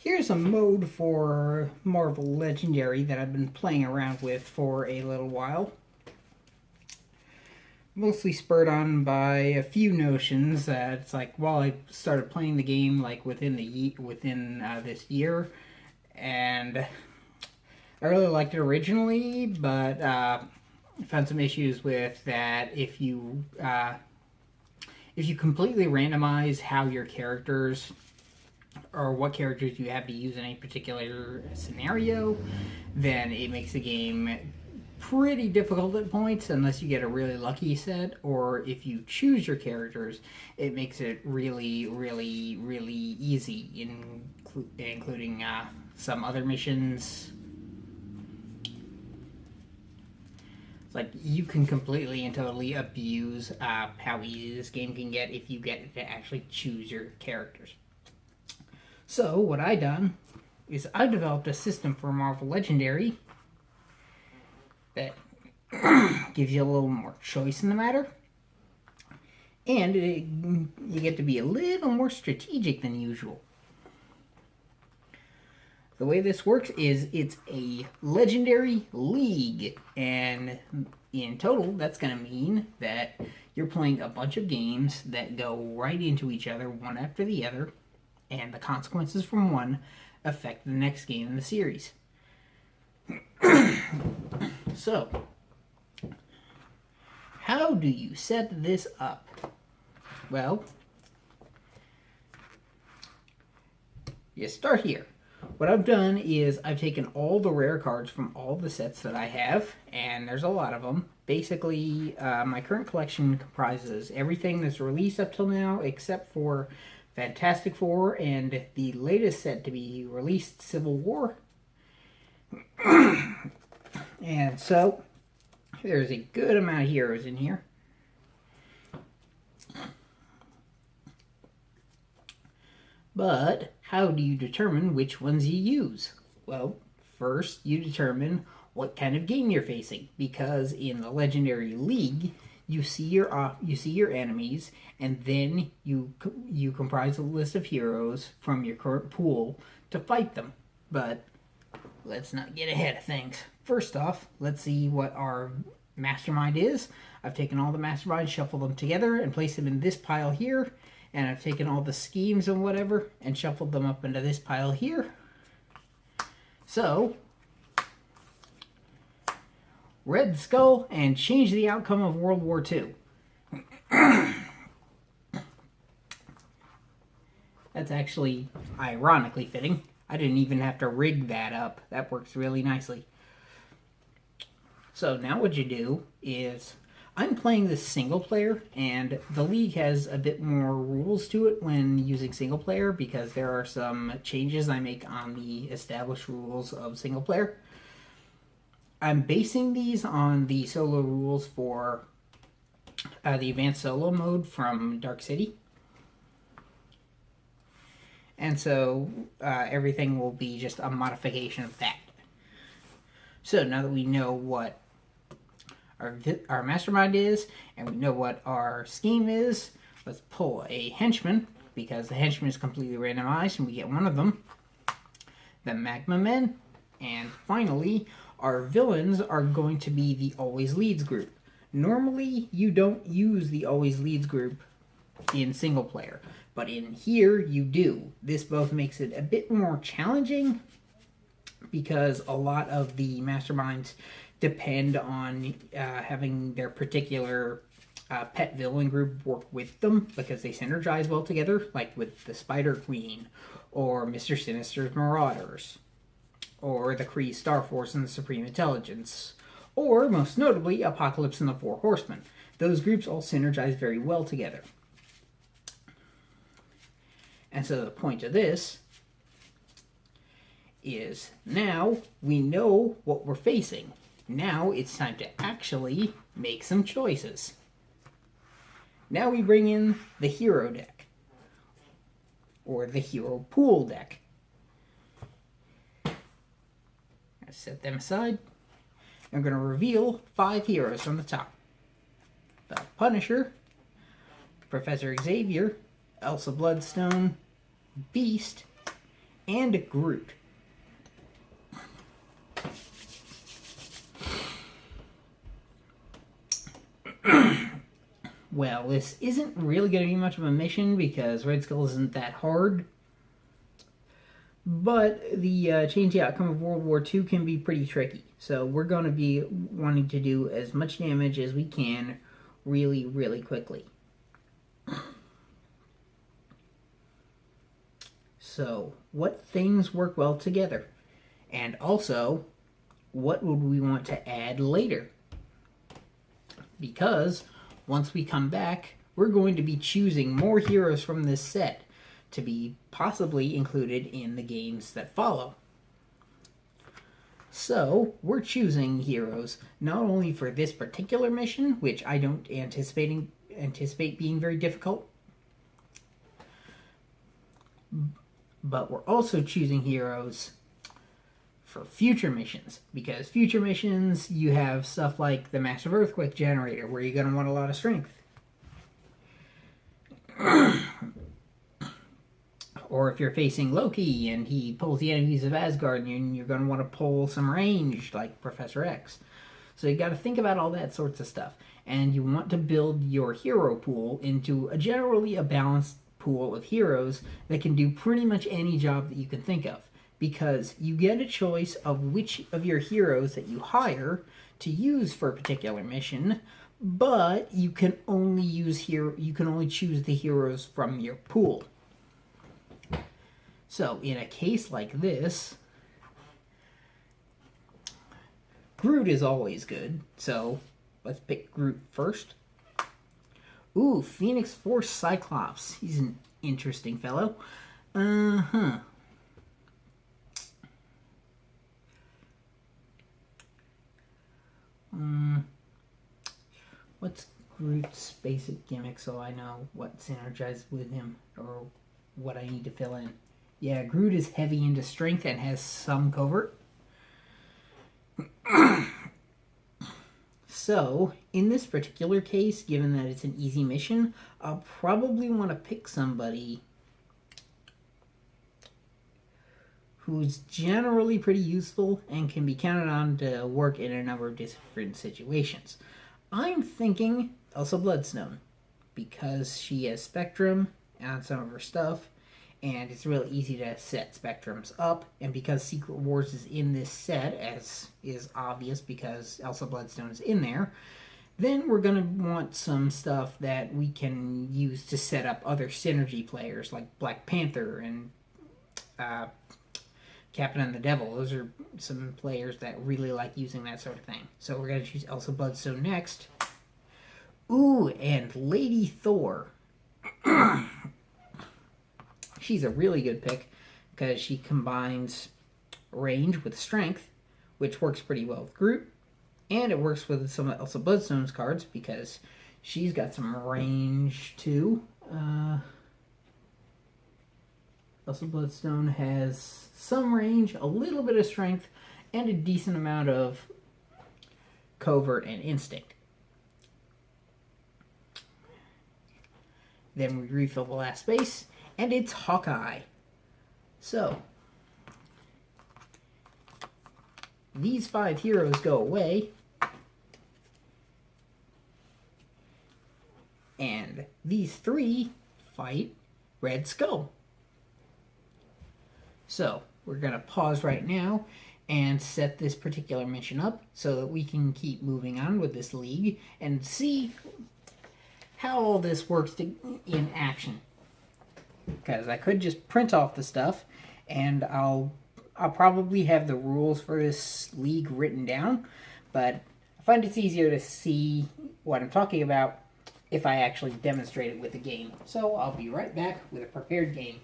Here's a mode for Marvel Legendary that I've been playing around with for a little while. Mostly spurred on by a few notions that it's like, well, I started playing the game like within this year, and I really liked it originally, but found some issues with that. If you completely randomize how your characters or what characters you have to use in a particular scenario, then it makes the game pretty difficult at points unless you get a really lucky set, or if you choose your characters, it makes it really, really, really easy, including some other missions. It's like you can completely and totally abuse how easy this game can get if you get to actually choose your characters. So what I done is I developed a system for Marvel Legendary that gives you a little more choice in the matter, and you get to be a little more strategic than usual. The way this works is it's a legendary league, and in total that's going to mean that you're playing a bunch of games that go right into each other one after the other, and the consequences from one affect the next game in the series. So, how do you set this up? Well, you start here. What I've done is I've taken all the rare cards from all the sets that I have, and there's a lot of them. Basically, my current collection comprises everything that's released up till now, except for Fantastic Four and the latest set to be released, Civil War. And so, there's a good amount of heroes in here. But how do you determine which ones you use? Well, first you determine what kind of game you're facing, because in the Legendary League, you see your enemies, and then you comprise a list of heroes from your current pool to fight them. But let's not get ahead of things. First off, let's see what our mastermind is. I've taken all the masterminds, shuffled them together, and placed them in this pile here. And I've taken all the schemes and whatever and shuffled them up into this pile here. So, Red Skull and change the outcome of World War II. That's actually ironically fitting. I didn't even have to rig that up. That works really nicely. So now what you do is, I'm playing this single player, and the League has a bit more rules to it when using single player, because there are some changes I make on the established rules of single player. I'm basing these on the solo rules for the advanced solo mode from Dark City. And so everything will be just a modification of that. So now that we know what our mastermind is, and we know what our scheme is, let's pull a henchman, because the henchman is completely randomized, and we get one of them. The Magma Men. And finally, our villains are going to be the Always Leads group. Normally, you don't use the Always Leads group in single player, but in here, you do. This both makes it a bit more challenging, because a lot of the masterminds depend on having their particular pet villain group work with them, because they synergize well together, like with the Spider Queen, or Mr. Sinister's Marauders, or the Kree Star Force and the Supreme Intelligence, or, most notably, Apocalypse and the Four Horsemen. Those groups all synergize very well together. And so the point of this is, now we know what we're facing. Now it's time to actually make some choices. Now we bring in the hero deck, or the hero pool deck. I set them aside. I'm going to reveal 5 heroes from the top. The Punisher, Professor Xavier, Elsa Bloodstone, Beast, and Groot. Well, this isn't really going to be much of a mission because Red Skull isn't that hard. But the change the outcome of World War II can be pretty tricky. So we're going to be wanting to do as much damage as we can really, really quickly. So, what things work well together? And also, what would we want to add later? Because once we come back, we're going to be choosing more heroes from this set to be possibly included in the games that follow. So, we're choosing heroes not only for this particular mission, which I don't anticipate being very difficult, but we're also choosing heroes for future missions, because future missions you have stuff like the Massive Earthquake Generator where you're going to want a lot of strength. Or if you're facing Loki and he pulls the enemies of Asgard, and you're going to want to pull some range like Professor X. So you got to think about all that sorts of stuff, and you want to build your hero pool into generally a balanced pool of heroes that can do pretty much any job that you can think of, because you get a choice of which of your heroes that you hire to use for a particular mission, but you can only choose the heroes from your pool. So in a case like this, Groot is always good, so let's pick Groot first. Ooh, Phoenix Force Cyclops. He's an interesting fellow. What's Groot's basic gimmick so I know what synergizes with him or what I need to fill in? Yeah, Groot is heavy into strength and has some covert. So, in this particular case, given that it's an easy mission, I'll probably want to pick somebody who's generally pretty useful and can be counted on to work in a number of different situations. I'm thinking Elsa Bloodstone, because she has Spectrum on some of her stuff, and it's really easy to set spectrums up, and because Secret Wars is in this set, as is obvious because Elsa Bloodstone is in there, then we're going to want some stuff that we can use to set up other synergy players like Black Panther and Captain and the Devil. Those are some players that really like using that sort of thing. So we're going to choose Elsa Bloodstone next. Ooh, and Lady Thor. She's a really good pick because she combines range with strength, which works pretty well with Groot. And it works with some of Elsa Bloodstone's cards because she's got some range too. Elsa Bloodstone has some range, a little bit of strength, and a decent amount of covert and instinct. Then we refill the last space, and it's Hawkeye. So, these 5 heroes go away, and these 3 fight Red Skull. So, we're going to pause right now and set this particular mission up so that we can keep moving on with this league and see how all this works in action. Because I could just print off the stuff, and I'll probably have the rules for this league written down, but I find it's easier to see what I'm talking about if I actually demonstrate it with a game. So I'll be right back with a prepared game.